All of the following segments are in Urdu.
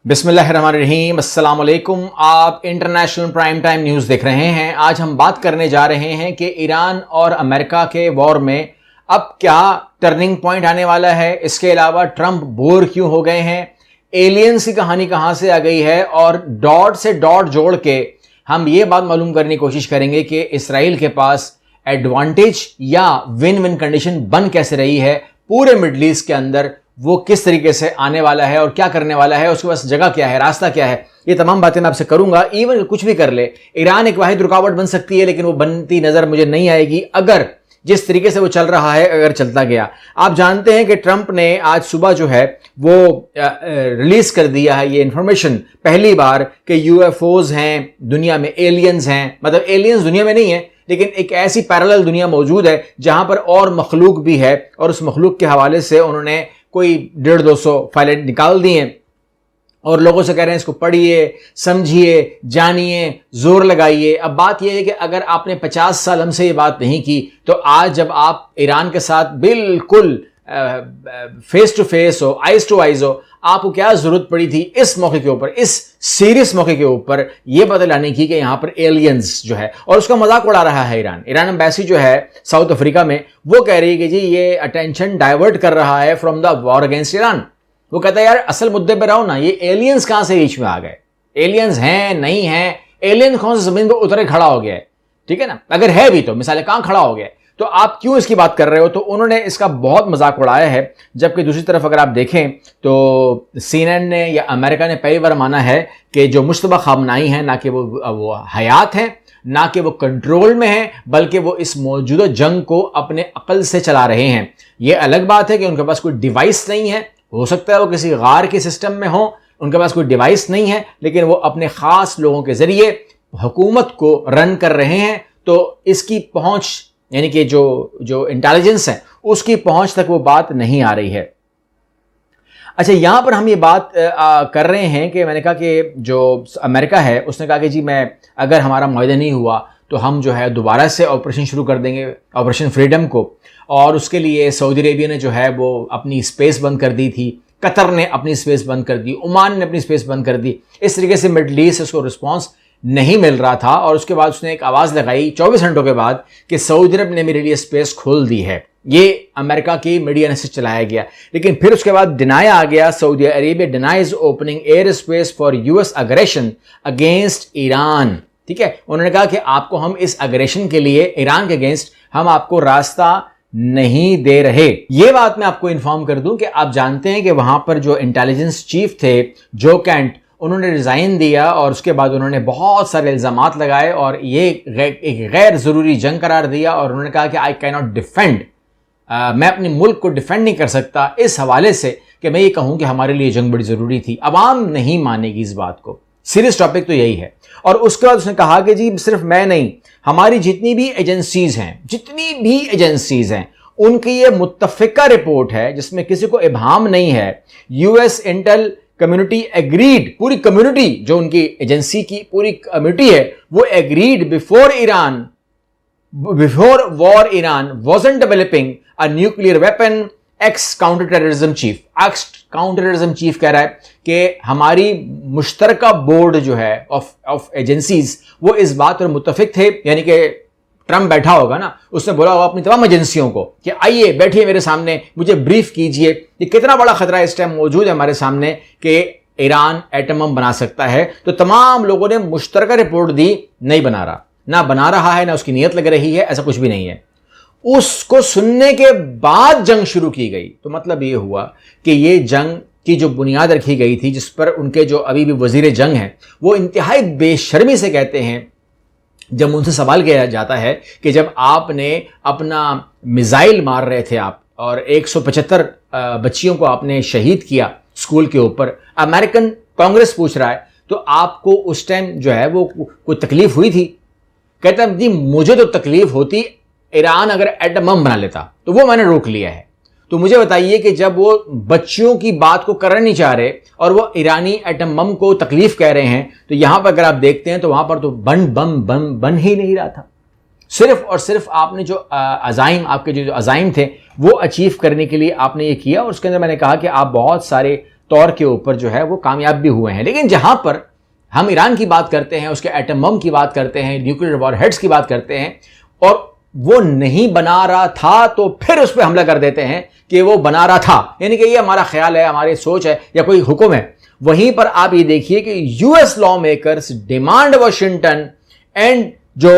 بسم اللہ الرحمن الرحیم، السلام علیکم۔ آپ انٹرنیشنل پرائم ٹائم نیوز دیکھ رہے ہیں۔ آج ہم بات کرنے جا رہے ہیں کہ ایران اور امریکہ کے وار میں اب کیا ٹرننگ پوائنٹ آنے والا ہے۔ اس کے علاوہ ٹرمپ بور کیوں ہو گئے ہیں، ایلینز کی کہانی کہاں سے آ گئی ہے، اور ڈاٹ سے ڈاٹ جوڑ کے ہم یہ بات معلوم کرنے کی کوشش کریں گے کہ اسرائیل کے پاس ایڈوانٹیج یا ون ون کنڈیشن بن کیسے رہی ہے پورے مڈل ایسٹ کے اندر، وہ کس طریقے سے آنے والا ہے اور کیا کرنے والا ہے، اس کے پاس جگہ کیا ہے، راستہ کیا ہے۔ یہ تمام باتیں میں آپ سے کروں گا۔ ایون کچھ بھی کر لے، ایران ایک واحد رکاوٹ بن سکتی ہے، لیکن وہ بنتی نظر مجھے نہیں آئے گی اگر جس طریقے سے وہ چل رہا ہے اگر چلتا گیا۔ آپ جانتے ہیں کہ ٹرمپ نے آج صبح جو ہے وہ ریلیز کر دیا ہے یہ انفارمیشن پہلی بار کہ یو ایف اوز ہیں دنیا میں، ایلینز ہیں، مطلب ایلینز دنیا میں نہیں ہیں لیکن ایک ایسی پیرالل دنیا موجود ہے جہاں پر اور مخلوق بھی ہے، اور اس مخلوق کے حوالے سے انہوں نے کوئی 150-200 فائلیں نکال دی ہیں اور لوگوں سے کہہ رہے ہیں اس کو پڑھیے، سمجھیے، جانیے، زور لگائیے۔ اب بات یہ ہے کہ اگر آپ نے 50 سال ہم سے یہ بات نہیں کی تو آج جب آپ ایران کے ساتھ بالکل فیس ٹو فیس ہو، آئیز ٹو آئیز ہو، آپ کو کیا ضرورت پڑی تھی اس موقع کے اوپر، اس سیریس موقع کے اوپر یہ پتہ لانے کی کہ یہاں پر ایلینز جو ہے، اور اس کا مذاق اڑا رہا ہے ایران ایمبیسی جو ہے ساؤتھ افریقہ میں، وہ کہہ رہی ہے کہ جی یہ اٹینشن ڈائیورٹ کر رہا ہے from the war against Iran. وہ کہتا ہے یار اصل مدے پہ رہو نا، یہ ایلینز کہاں سے بیچ میں آ گئے، ایلینز ہیں نہیں ہیں، ایلین کون سے زمین پہ اترے کھڑا ہو گیا ہے، ٹھیک ہے نا، اگر ہے بھی تو مثال کہاں کھڑا ہو گیا ہے، تو آپ کیوں اس کی بات کر رہے ہو۔ تو انہوں نے اس کا بہت مذاق اڑایا ہے، جبکہ دوسری طرف اگر آپ دیکھیں تو سی این این نے یا امریکہ نے پہلی بار مانا ہے کہ جو مشتبہ خامنائی ہیں نہ کہ وہ حیات ہیں، نہ کہ وہ کنٹرول میں ہیں، بلکہ وہ اس موجودہ جنگ کو اپنے عقل سے چلا رہے ہیں۔ یہ الگ بات ہے کہ ان کے پاس کوئی ڈیوائس نہیں ہے، ہو سکتا ہے وہ کسی غار کے سسٹم میں ہوں، ان کے پاس کوئی ڈیوائس نہیں ہے، لیکن وہ اپنے خاص لوگوں کے ذریعے حکومت کو رن کر رہے ہیں، تو اس کی پہنچ یعنی کہ جو انٹیلیجنس ہے اس کی پہنچ تک وہ بات نہیں آ رہی ہے۔ اچھا، یہاں پر ہم یہ بات کر رہے ہیں کہ میں نے کہا کہ جو امریکہ ہے اس نے کہا کہ جی میں اگر ہمارا معاہدہ نہیں ہوا تو ہم جو ہے دوبارہ سے آپریشن شروع کر دیں گے، آپریشن فریڈم کو، اور اس کے لیے سعودی عربیہ نے جو ہے وہ اپنی اسپیس بند کر دی تھی، قطر نے اپنی اسپیس بند کر دی، عمان نے اپنی اسپیس بند کر دی۔ اس طریقے سے مڈل ایسٹ اس کو رسپانس نہیں مل رہا تھا، اور اس کے بعد اس نے ایک آواز لگائی 24 گھنٹوں کے بعد کہ سعودی عرب نے میرے لیے اسپیس کھول دی ہے۔ یہ امریکہ کی میڈیا نے سے چلایا گیا، لیکن پھر اس کے بعد ڈینائی آ گیا، Saudi Arabia denies opening airspace for U S aggression against Iran. ٹھیک ہے، انہوں نے کہا کہ آپ کو ہم اس اگریشن کے لیے ایران کے اگینسٹ ہم آپ کو راستہ نہیں دے رہے۔ یہ بات میں آپ کو انفارم کر دوں کہ آپ جانتے ہیں کہ وہاں پر جو انٹیلیجنس چیف تھے جو کینٹ، انہوں نے ریزائن دیا، اور اس کے بعد انہوں نے بہت سارے الزامات لگائے اور یہ ایک غیر ضروری جنگ قرار دیا، اور انہوں نے کہا کہ آئی کی ناٹ ڈیفینڈ، میں اپنے ملک کو ڈیفینڈ نہیں کر سکتا اس حوالے سے کہ میں یہ کہوں کہ ہمارے لیے جنگ بڑی ضروری تھی۔ عوام نہیں مانے گی اس بات کو، سیریس ٹاپک تو یہی ہے۔ اور اس کے بعد اس نے کہا کہ جی صرف میں نہیں، ہماری جتنی بھی ایجنسیز ہیں ان کی یہ متفقہ رپورٹ ہے جس میں کسی کو ابہام نہیں ہے، U S intel community agreed, پوری کمیونٹی جو ان کی ایجنسی کی پوری کمیونٹی ہے وہ agreed before war Iran wasn't developing a nuclear weapon، ex counter terrorism chief کہہ رہا ہے کہ ہماری مشترکہ بورڈ جو ہے آف ایجنسیز وہ اس بات پر متفق تھے، یعنی کہ ٹرمپ بیٹھا ہوگا نا، اس نے بولا ہوگا اپنی تمام ایجنسیوں کو کہ آئیے بیٹھیے میرے سامنے، مجھے بریف کیجئے، یہ کتنا بڑا خطرہ اس ٹائم موجود ہے ہمارے سامنے کہ ایران ایٹم بم بنا سکتا ہے۔ تو تمام لوگوں نے مشترکہ رپورٹ دی، نہیں بنا رہا ہے، نہ اس کی نیت لگ رہی ہے، ایسا کچھ بھی نہیں ہے۔ اس کو سننے کے بعد جنگ شروع کی گئی، تو مطلب یہ ہوا کہ یہ جنگ کی جو بنیاد رکھی گئی تھی، جس پر ان کے جو ابھی بھی وزیر جنگ ہیں وہ انتہائی بے شرمی سے کہتے ہیں، جب ان سے سوال کیا جاتا ہے کہ جب آپ نے اپنا میزائل مار رہے تھے آپ اور 175 بچیوں کو آپ نے شہید کیا اسکول کے اوپر، امریکن کانگریس پوچھ رہا ہے تو آپ کو اس ٹائم جو ہے وہ کوئی تکلیف ہوئی تھی؟ کہتا ہے جی مجھے تو تکلیف ہوتی، ایران اگر ایٹم بم بنا لیتا تو وہ میں نے روک لیا ہے۔ تو مجھے بتائیے کہ جب وہ بچیوں کی بات کو کرنا نہیں چاہ رہے اور وہ ایرانی ایٹم بم کو تکلیف کہہ رہے ہیں، تو یہاں پر اگر آپ دیکھتے ہیں تو وہاں پر تو بن ہی نہیں رہا تھا۔ صرف اور صرف آپ نے جو عزائم، آپ کے جو عزائم تھے وہ اچیو کرنے کے لیے آپ نے یہ کیا، اور اس کے اندر میں نے کہا کہ آپ بہت سارے طور کے اوپر جو ہے وہ کامیاب بھی ہوئے ہیں. لیکن جہاں پر ہم ایران کی بات کرتے ہیں, اس کے ایٹم بم کی بات کرتے ہیں, نیوکلیر وار ہیڈز کی بات کرتے ہیں, اور وہ نہیں بنا رہا تھا تو پھر اس پہ حملہ کر دیتے ہیں کہ وہ بنا رہا تھا, یعنی کہ یہ ہمارا خیال ہے, ہماری سوچ ہے یا کوئی حکم ہے. وہیں پر آپ یہ دیکھیے کہ U S law makers demand Washington and جو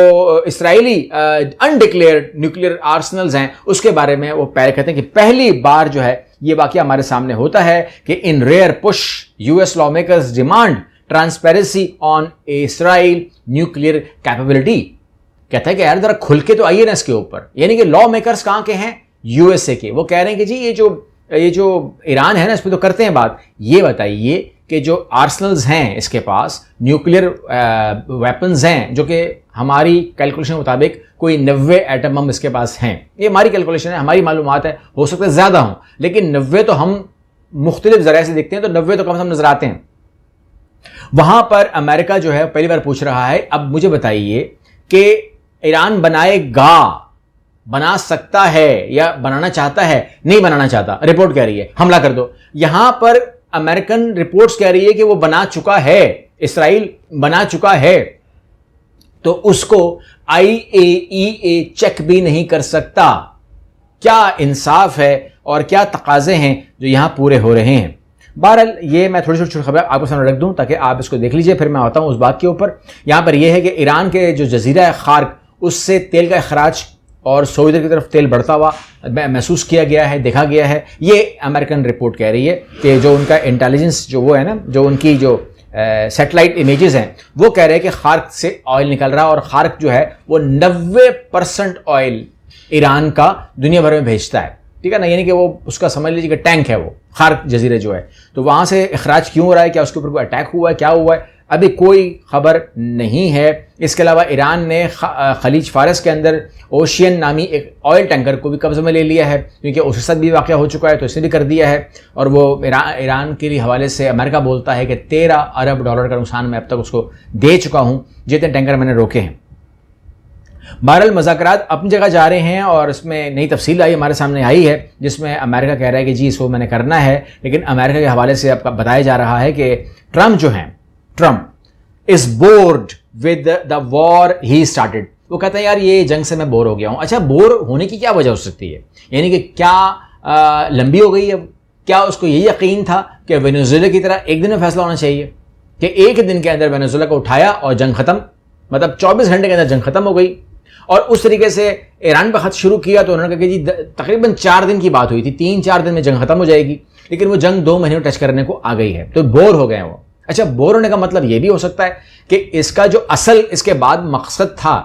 اسرائیلی انڈکلیئرڈ نیوکلیر آرسنلز ہیں اس کے بارے میں وہ پہلے کہتے ہیں کہ پہلی بار جو ہے یہ واقعہ ہمارے سامنے ہوتا ہے کہ ان ریئر پش یو ایس لا میکرز ڈیمانڈ ٹرانسپیرنسی آن اسرائیل نیوکلیر کیپیبلٹی. کہتا ہے کہ یار ذرا کھل کے تو آئیے نا اس کے اوپر, یعنی کہ لا میکرز کہاں کے ہیں؟ یو ایس اے کے. وہ کہہ رہے ہیں کہ جی یہ جو ایران ہے نا اس پہ تو کرتے ہیں بات, یہ بتائیے کہ جو آرسنلز ہیں اس کے پاس نیوکلیر ویپنز ہیں جو کہ ہماری کیلکولیشن مطابق کوئی 90 ایٹم بم اس کے پاس ہیں. یہ ہماری کیلکولیشن ہے, ہماری معلومات ہے, ہو سکتا ہے زیادہ ہوں, لیکن 90 تو ہم مختلف ذرائع سے دیکھتے ہیں تو 90 تو کم سے کم نظر آتے ہیں. وہاں پر امریکہ جو ہے پہلی بار پوچھ رہا ہے اب مجھے بتائیے کہ ایران بنائے گا, بنا سکتا ہے یا بنانا چاہتا ہے؟ نہیں بنانا چاہتا, رپورٹ کہہ رہی ہے حملہ کر دو. یہاں پر امریکن رپورٹس کہہ رہی ہے کہ وہ بنا چکا ہے, اسرائیل بنا چکا ہے, تو اس کو IAEA چیک بھی نہیں کر سکتا. کیا انصاف ہے اور کیا تقاضے ہیں جو یہاں پورے ہو رہے ہیں. بہرحال یہ میں تھوڑی چھوٹی خبر آپ کو سامنے رکھ دوں تاکہ آپ اس کو دیکھ لیجئے, پھر میں آتا ہوں اس بات کے اوپر. یہاں پر یہ ہے کہ ایران کے جو جزیرہ ہے خارق اس سے تیل کا اخراج اور سعودی کی طرف تیل بڑھتا ہوا محسوس کیا گیا ہے, دیکھا گیا ہے. یہ امریکن رپورٹ کہہ رہی ہے کہ جو ان کا انٹیلیجنس جو وہ ہے نا, جو ان کی جو سیٹلائٹ امیجز ہیں وہ کہہ رہے ہیں کہ خارق سے آئل نکل رہا, اور خارق جو ہے وہ 90% آئل ایران کا دنیا بھر میں بھیجتا ہے. ٹھیک ہے نا, یعنی کہ وہ اس کا سمجھ لیجیے کہ ٹینک ہے وہ خارق جزیرے جو ہے, تو وہاں سے اخراج کیوں ہو رہا ہے, کیا اس کے اوپر کوئی اٹیک ہوا ہے, کیا ہوا ہے, ابھی کوئی خبر نہیں ہے. اس کے علاوہ ایران نے خلیج فارس کے اندر اوشین نامی ایک آئل ٹینکر کو بھی قبضے میں لے لیا ہے, کیونکہ اس کے ساتھ بھی واقعہ ہو چکا ہے تو اس نے بھی کر دیا ہے. اور وہ ایران کے حوالے سے امریکہ بولتا ہے کہ $13 ارب کا نقصان میں اب تک اس کو دے چکا ہوں, جتنے ٹینکر میں نے روکے ہیں. بہرحال مذاکرات اپنی جگہ جا رہے ہیں اور اس میں نئی تفصیل آئی ہمارے سامنے آئی ہے جس میں امریکہ کہہ رہا ہے کہ جی اس کو میں نے کرنا ہے, لیکن امریکہ کے حوالے سے اب بتایا جا رہا ہے کہ ٹرمپ جو ہیں, Trump is bored with the war he started. وہ کہتا ہے یار یہ جنگ سے میں بور ہو گیا ہوں. اچھا بور ہونے کی کیا وجہ ہو سکتی ہے, یعنی کہ کیا لمبی ہو گئی ہے, کیا اس کو یہ یقین تھا کہ وینزویلا کی طرح ایک دن میں فیصلہ ہونا چاہیے کہ ایک دن کے اندر وینزویلا کو اٹھایا اور جنگ ختم, مطلب 24 گھنٹے کے اندر جنگ ختم ہو گئی. اور اس طریقے سے ایران پہ خط شروع کیا تو انہوں نے کہا کہ جی تقریباً 4 دن کی بات ہوئی تھی, 3-4 دن میں جنگ ختم ہو جائے گی, لیکن وہ جنگ 2 مہینے ٹچ کرنے کو آ گئی ہے تو بور ہو گئے وہ. اچھا بور ہونے کا مطلب یہ بھی ہو سکتا ہے کہ اس کا جو اصل اس کے بعد مقصد تھا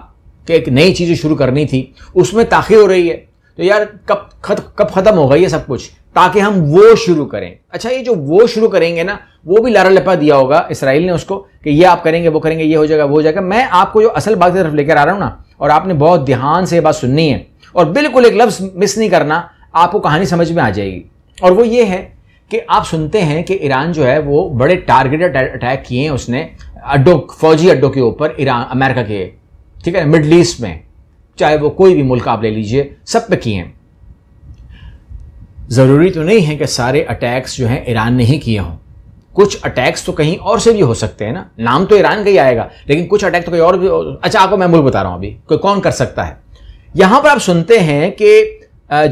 کہ ایک نئی چیز شروع کرنی تھی اس میں تاخیر ہو رہی ہے, تو یار کب ختم ہوگا یہ سب کچھ تاکہ ہم وہ شروع کریں. اچھا یہ جو وہ شروع کریں گے نا وہ بھی لارا لپا دیا ہوگا اسرائیل نے اس کو کہ یہ آپ کریں گے, وہ کریں گے, یہ ہو جائے گا, وہ ہو جائے گا. میں آپ کو جو اصل بات کی طرف لے کر آ رہا ہوں نا, اور آپ نے بہت دھیان سے یہ بات سننی ہے اور بالکل ایک لفظ مس نہیں کرنا, آپ کو کہانی سمجھ میں آ جائے گی. اور وہ یہ ہے کہ آپ سنتے ہیں کہ ایران جو ہے وہ بڑے ٹارگیٹڈ اٹیک کیے ہیں اس نے اڈوں, فوجی اڈوں کے اوپر ایران امریکہ کے, ٹھیک ہے, مڈل ایسٹ میں, چاہے وہ کوئی بھی ملک آپ لے لیجئے, سب پہ کیے ہیں. ضروری تو نہیں ہے کہ سارے اٹیکس جو ہیں ایران نے ہی کیے ہوں, کچھ اٹیکس تو کہیں اور سے بھی ہو سکتے ہیں نا, نام تو ایران کا ہی آئے گا لیکن کچھ اٹیک تو کوئی اور بھی. اچھا آپ کو میں ملک بتا رہا ہوں ابھی کوئی کون کر سکتا ہے. یہاں پر آپ سنتے ہیں کہ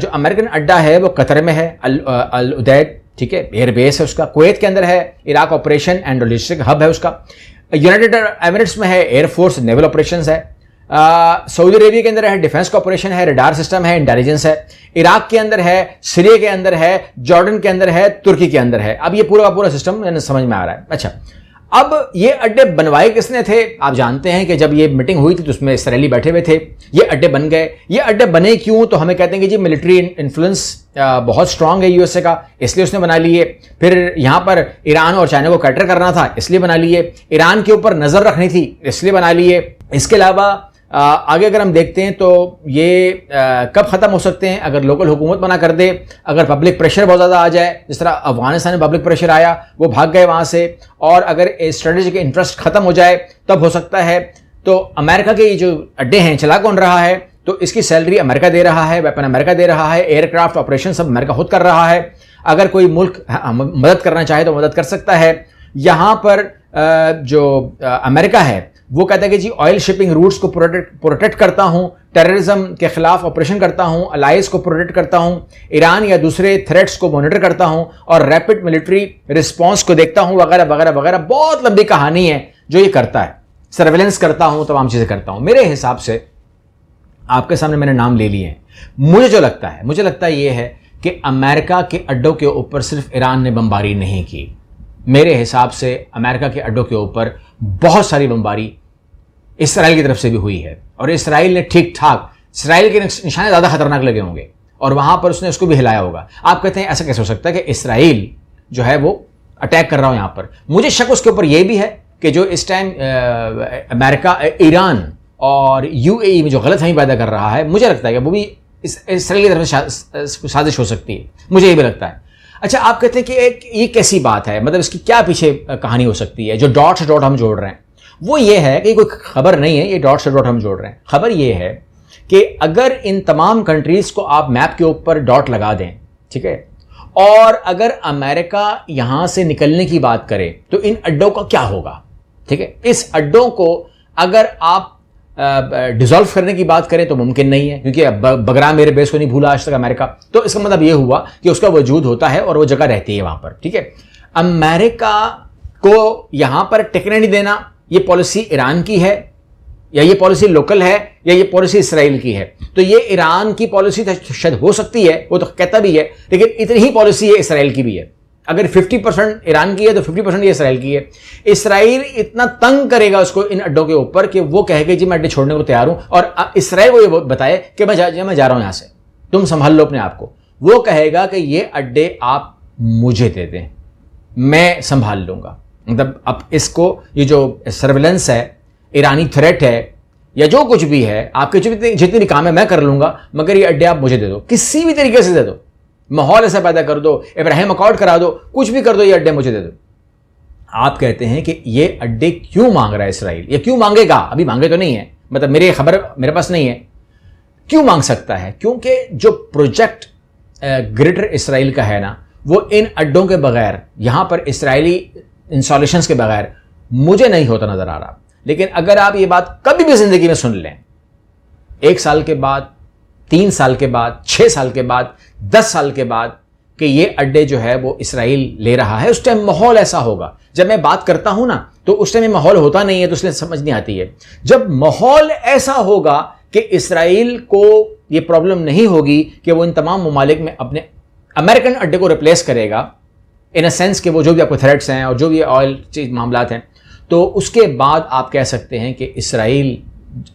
جو امریکن اڈا ہے وہ قطر میں ہے, العدید, ٹھیک ہے, ایئر بیس ہے اس کا, کویت کے اندر ہے, Iraq operation and logistic hub ہے اس کا, یونائٹڈ ایمریٹس میں ہے, ایئر فورس نیول آپریشنز ہے, سعودی عربیہ کے اندر ہے, ڈیفنس کا آپریشن ہے, ریڈار سسٹم ہے, انٹیلیجنس ہے, عراق کے اندر ہے, سیریا کے اندر ہے, جارڈن کے اندر ہے, ترکی کے اندر ہے. اب یہ پورا کا پورا سسٹم سمجھ میں آ رہا ہے. اچھا اب یہ اڈے بنوائے کس نے تھے؟ آپ جانتے ہیں کہ جب یہ میٹنگ ہوئی تھی تو اس میں اسرائیلی بیٹھے ہوئے تھے, یہ اڈے بن گئے. یہ اڈے بنے کیوں؟ تو ہمیں کہتے ہیں کہ جی ملٹری انفلوئنس بہت اسٹرانگ ہے یو ایس اے کا, اس لیے اس نے بنا لیے. پھر یہاں پر ایران اور چائنا کو کیٹر کرنا تھا, اس لیے بنا لیے. ایران کے اوپر نظر رکھنی تھی, اس لیے بنا لیے. اس کے علاوہ آگے اگر ہم دیکھتے ہیں تو یہ کب ختم ہو سکتے ہیں؟ اگر لوکل حکومت منع کر دے, اگر پبلک پریشر بہت زیادہ آ جائے, جس طرح افغانستان میں پبلک پریشر آیا, وہ بھاگ گئے وہاں سے, اور اگر اسٹریٹجک انٹرسٹ ختم ہو جائے تب ہو سکتا ہے. تو امریکہ کے جو اڈے ہیں چلا کون رہا ہے؟ تو اس کی سیلری امریکہ دے رہا ہے, ویپن امریکہ دے رہا ہے, ایئر کرافٹ آپریشن سب امریکہ خود کر رہا ہے. اگر کوئی ملک مدد کرنا چاہے تو مدد کر سکتا ہے. یہاں پر جو امریکہ ہے وہ کہتا ہے کہ جی آئل شپنگ روٹس کو پروٹیکٹ کرتا ہوں, ٹیررزم کے خلاف آپریشن کرتا ہوں, الائز کو پروٹیکٹ کرتا ہوں, ایران یا دوسرے تھریٹس کو مانیٹر کرتا ہوں, اور ریپڈ ملٹری رسپانس کو دیکھتا ہوں, وغیرہ وغیرہ وغیرہ. بہت لمبی کہانی ہے جو یہ کرتا ہے. سرویلنس کرتا ہوں, تمام چیزیں کرتا ہوں. میرے حساب سے آپ کے سامنے میں نے نام لے لیے ہیں. مجھے لگتا ہے یہ ہے کہ امریکہ کے اڈوں کے اوپر صرف ایران نے بمباری نہیں کی. میرے حساب سے امریکہ کے اڈوں کے اوپر بہت ساری بمباری اسرائیل کی طرف سے بھی ہوئی ہے, اور اسرائیل نے ٹھیک ٹھاک, اسرائیل کے نشانے زیادہ خطرناک لگے ہوں گے, اور وہاں پر اس نے اس کو بھی ہلایا ہوگا. آپ کہتے ہیں ایسا کیسے ہو سکتا ہے کہ اسرائیل جو ہے وہ اٹیک کر رہا ہو یہاں پر. مجھے شک اس کے اوپر یہ بھی ہے کہ جو اس ٹائم امریکہ ایران اور UAE میں جو غلط فہمی پیدا کر رہا ہے, مجھے لگتا ہے کہ وہ بھی اسرائیل کی طرف سے سازش ہو سکتی ہے. مجھے یہ بھی لگتا ہے. اچھا, آپ کہتے ہیں کہ یہ کیسی بات ہے, مطلب اس کی کیا پیچھے کہانی ہو سکتی ہے جو ڈاٹ سے ڈاٹ ہم جوڑ رہے ہیں؟ وہ یہ ہے کہ کوئی خبر نہیں ہے, یہ ڈاٹ سے ڈاٹ ہم جوڑ رہے ہیں. خبر یہ ہے کہ اگر ان تمام کنٹریز کو آپ میپ کے اوپر ڈاٹ لگا دیں, ٹھیک ہے, اور اگر امریکہ یہاں سے نکلنے کی بات کرے تو ان اڈوں کا کیا ہوگا, ٹھیک ہے. اس اڈوں کو اگر آپ ڈیزالو کرنے کی بات کریں تو ممکن نہیں ہے, کیونکہ بگرام ایئر بیس کو نہیں بھولا آج تک امریکہ. تو اس کا مطلب یہ ہوا کہ اس کا وجود ہوتا ہے اور وہ جگہ رہتی ہے وہاں پر, ٹھیک ہے. امریکہ کو یہاں پر ٹکنے نہیں دینا, یہ پالیسی ایران کی ہے, یا یہ پالیسی لوکل ہے, یا یہ پالیسی اسرائیل کی ہے. تو یہ ایران کی پالیسی شاید ہو سکتی ہے, وہ تو کہتا بھی ہے, لیکن اتنی ہی پالیسی ہے اسرائیل کی بھی ہے. اگر 50% ایران کی ہے تو 50% یہ اسرائیل کی ہے. اسرائیل اتنا تنگ کرے گا اس کو ان اڈوں کے اوپر کہ وہ کہے کہ جی میں اڈے چھوڑنے کو تیار ہوں, اور اسرائیل کو یہ بتائے کہ میں جا رہا ہوں یہاں سے, تم سنبھال لو اپنے آپ کو. وہ کہے گا کہ یہ اڈے آپ مجھے دے دیں, میں سنبھال لوں گا. مطلب اب اس کو یہ جو سرویلنس ہے, ایرانی تھریٹ ہے, یا جو کچھ بھی ہے, آپ کے جتنے بھی کام ہے میں کر لوں گا, مگر یہ اڈے آپ مجھے دے دو, کسی بھی طریقے سے دے دو. ماحول ایسا پیدا کر دو, ابراہیم اکارڈ کرا دو, کچھ بھی کر دو, یہ اڈے مجھے دے دو. آپ کہتے ہیں کہ یہ اڈے کیوں مانگ رہا ہے اسرائیل, یہ کیوں مانگے گا؟ ابھی مانگے تو نہیں ہے, مطلب میری خبر میرے پاس نہیں ہے. کیوں مانگ سکتا ہے؟ کیونکہ جو پروجیکٹ گریٹر اسرائیل کا ہے نا, وہ ان اڈوں کے بغیر, یہاں پر اسرائیلی انسٹالیشنز کے بغیر مجھے نہیں ہوتا نظر آ رہا. لیکن اگر آپ یہ بات کبھی بھی زندگی میں سن لیں, 1 سال کے بعد, 3 سال کے بعد, 6 سال کے بعد, 10 سال کے بعد, کہ یہ اڈے جو ہے وہ اسرائیل لے رہا ہے, اس ٹائم ماحول ایسا ہوگا. جب میں بات کرتا ہوں نا تو اس ٹائم ماحول ہوتا نہیں ہے, تو اس لیے سمجھ نہیں آتی ہے. جب ماحول ایسا ہوگا کہ اسرائیل کو یہ پرابلم نہیں ہوگی کہ وہ ان تمام ممالک میں اپنے امریکن اڈے کو ریپلیس کرے گا, ان اے سینس کہ وہ جو بھی آپ کو تھریٹس ہیں اور جو بھی آئل چیز معاملات ہیں, تو اس کے بعد آپ کہہ سکتے ہیں کہ اسرائیل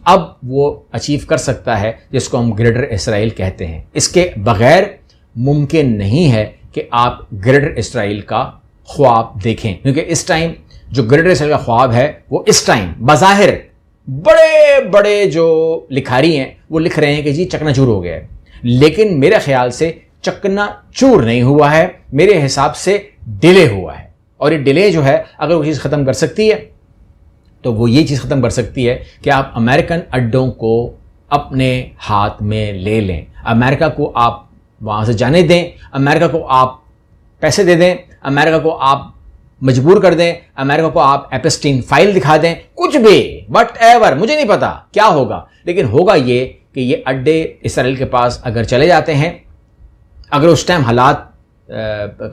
اب وہ اچیو کر سکتا ہے جس کو ہم گریٹر اسرائیل کہتے ہیں. اس کے بغیر ممکن نہیں ہے کہ آپ گریٹر اسرائیل کا خواب دیکھیں, کیونکہ اس ٹائم جو گریٹر اسرائیل کا خواب ہے وہ اس ٹائم بظاہر بڑے بڑے جو لکھاری ہیں وہ لکھ رہے ہیں کہ جی چکنا چور ہو گیا ہے, لیکن میرے خیال سے چکنا چور نہیں ہوا ہے, میرے حساب سے ڈیلے ہوا ہے. اور یہ ڈیلے جو ہے اگر وہ چیز ختم کر سکتی ہے تو وہ یہ چیز ختم کر سکتی ہے کہ آپ امریکن اڈوں کو اپنے ہاتھ میں لے لیں, امریکہ کو آپ وہاں سے جانے دیں, امریکہ کو آپ پیسے دے دیں, امریکہ کو آپ مجبور کر دیں, امریکہ کو آپ ایپسٹین فائل دکھا دیں, کچھ بھی, وٹ ایور, مجھے نہیں پتا کیا ہوگا, لیکن ہوگا یہ کہ یہ اڈے اسرائیل کے پاس اگر چلے جاتے ہیں, اگر اس ٹائم حالات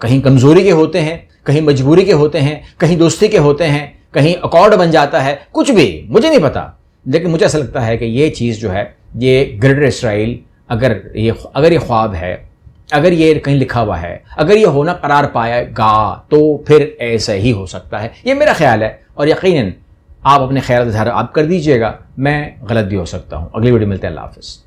کہیں کمزوری کے ہوتے ہیں, کہیں مجبوری کے ہوتے ہیں, کہیں دوستی کے ہوتے ہیں, کہیں اکارڈ بن جاتا ہے, کچھ بھی, مجھے نہیں پتا, لیکن مجھے ایسا لگتا ہے کہ یہ چیز جو ہے, یہ گریٹر اسرائیل اگر یہ خواب ہے, اگر یہ کہیں لکھا ہوا ہے, اگر یہ ہونا قرار پائے گا تو پھر ایسا ہی ہو سکتا ہے, یہ میرا خیال ہے. اور یقیناً آپ اپنے خیال اظہار آپ کر دیجئے گا, میں غلط بھی ہو سکتا ہوں. اگلی ویڈیو ملتے ہیں, اللہ حافظ.